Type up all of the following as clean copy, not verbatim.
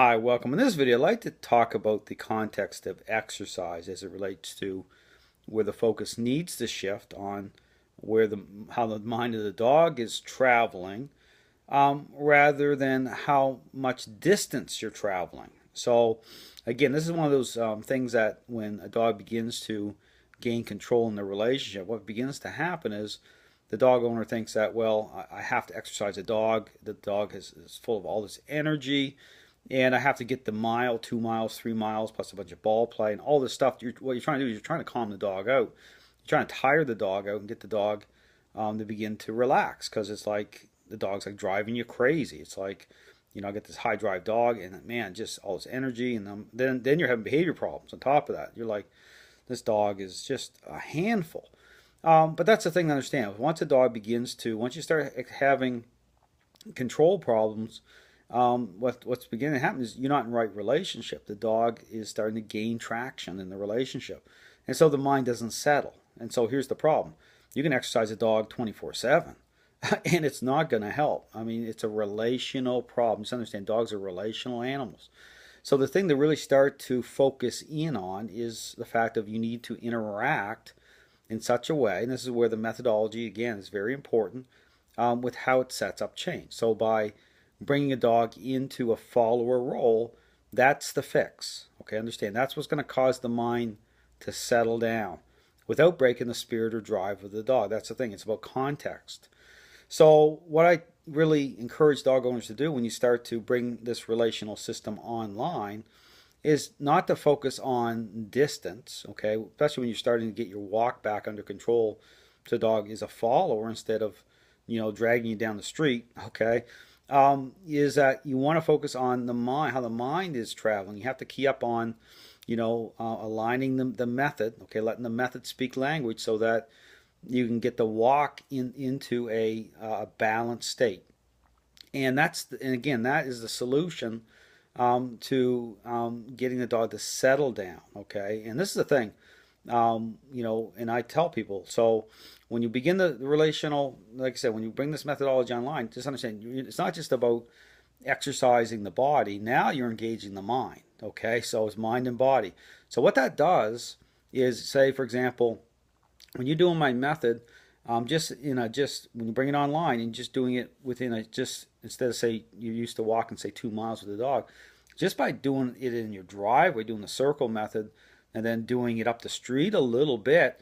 Hi, welcome. In this video, I'd like to talk about the context of exercise as it relates to where the focus needs to shift on how the mind of the dog is traveling, rather than how much distance you're traveling. So, again, this is one of those things that when a dog begins to gain control in the relationship, what begins to happen is the dog owner thinks that, well, I have to exercise a dog. The dog is full of all this energy, and I have to get the mile, 2 miles, 3 miles, plus a bunch of ball play and all this stuff. What you're trying to do is you're trying to calm the dog out. You're trying to tire the dog out and get the dog to begin to relax, because it's like the dog's like driving you crazy. It's like, I get this high drive dog, and man, just all this energy, and then you're having behavior problems on top of that. You're like, this dog is just a handful. But that's the thing to understand. Once you start having control problems, what's beginning to happen is you're not in the right relationship. The dog is starting to gain traction in the relationship, and so the mind doesn't settle. And so here's the problem: you can exercise a dog 24/7, and it's not going to help. I mean, it's a relational problem. Just understand, dogs are relational animals. So the thing to really start to focus in on is the fact of you need to interact in such a way, and this is where the methodology again is very important, with how it sets up change. So by bringing a dog into a follower role, that's the fix. Okay, understand, that's what's going to cause the mind to settle down without breaking the spirit or drive of the dog. That's the thing, it's about context. So what I really encourage dog owners to do when you start to bring this relational system online is not to focus on distance, okay, especially when you're starting to get your walk back under control, so the dog is a follower instead of dragging you down the street, okay. Is that you want to focus on the mind, how the mind is traveling. You have to key up on, aligning the method, okay, letting the method speak language so that you can get the walk into a balanced state. And again, that is the solution to getting the dog to settle down, okay. And this is the thing, and I tell people, so when you begin the relational, like I said, when you bring this methodology online, just understand it's not just about exercising the body. Now you're engaging the mind, okay. So it's mind and body. So what that does is, say for example, when you're doing my method, just when you bring it online and just doing it just instead of, say, you used to walk and say 2 miles with the dog, just by doing it in your driveway, doing the circle method, and then doing it up the street a little bit,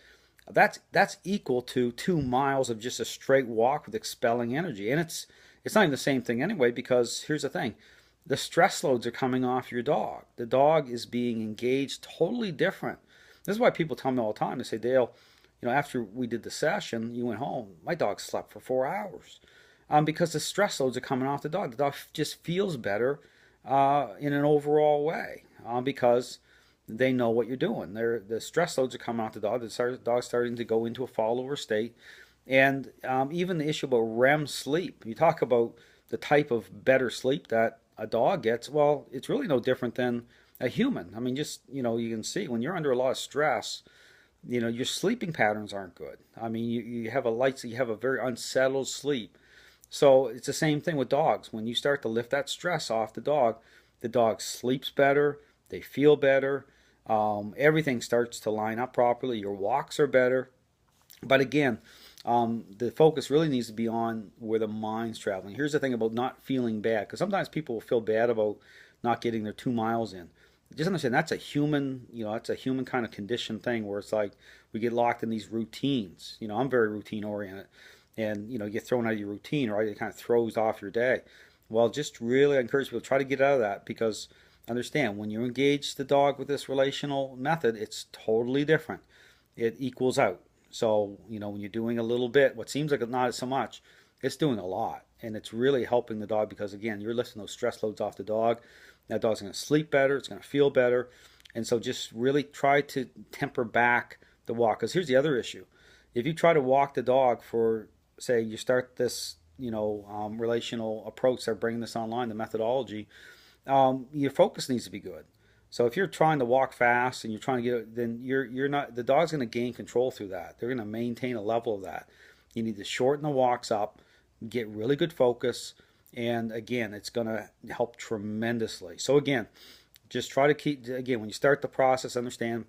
that's equal to 2 miles of just a straight walk with expelling energy. And it's not even the same thing anyway, because here's the thing: the stress loads are coming off your dog. The dog is being engaged totally different. This is why people tell me all the time. They say, Dale, after we did the session, you went home, my dog slept for 4 hours, because the stress loads are coming off the dog. The dog just feels better in an overall way, because they know what you're doing. The stress loads are coming off the dog. The dog's starting to go into a follower state. And even the issue about REM sleep, you talk about the type of better sleep that a dog gets. Well, it's really no different than a human. I mean, just, you can see when you're under a lot of stress, your sleeping patterns aren't good. I mean, you have a very unsettled sleep. So it's the same thing with dogs. When you start to lift that stress off the dog sleeps better, they feel better, everything starts to line up properly, your walks are better. But again, the focus really needs to be on where the mind's traveling. Here's the thing about not feeling bad, because sometimes people will feel bad about not getting their 2 miles in. Just understand that's a human, kind of conditioned thing, where it's like we get locked in these routines. I'm very routine oriented, and you get thrown out of your routine, right? It kind of throws off your day. Well, just really encourage people to try to get out of that, because understand, when you engage the dog with this relational method, it's totally different. It equals out. So when you're doing a little bit, what seems like not so much, it's doing a lot, and it's really helping the dog, because again, you're lifting those stress loads off the dog. That dog's going to sleep better, it's going to feel better. And so just really try to temper back the walk. Because here's the other issue: if you try to walk the dog for, say, you start this relational approach, start bringing this online, the methodology, your focus needs to be good. So if you're trying to walk fast and you're trying to get, then you're not, the dog's going to gain control through that. They're going to maintain a level of that. You need to shorten the walks up, get really good focus, And again, it's going to help tremendously. So again, just try to keep, again, when you start the process, understand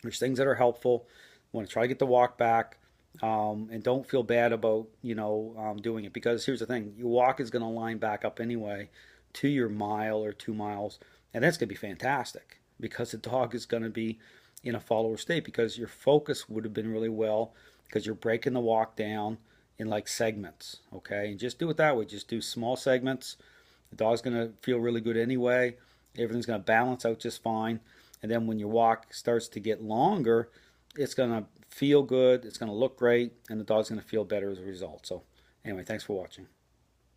there's things that are helpful. You want to try to get the walk back. And don't feel bad about doing it, because here's the thing: your walk is going to line back up anyway to your mile or 2 miles, and that's going to be fantastic because the dog is going to be in a follower state, because your focus would have been really well because you're breaking the walk down in like segments. Okay, and just do it that way. Just do small segments. The dog's going to feel really good anyway. Everything's going to balance out just fine. And then when your walk starts to get longer, it's going to feel good, it's going to look great, and the dog's going to feel better as a result. So anyway, thanks for watching.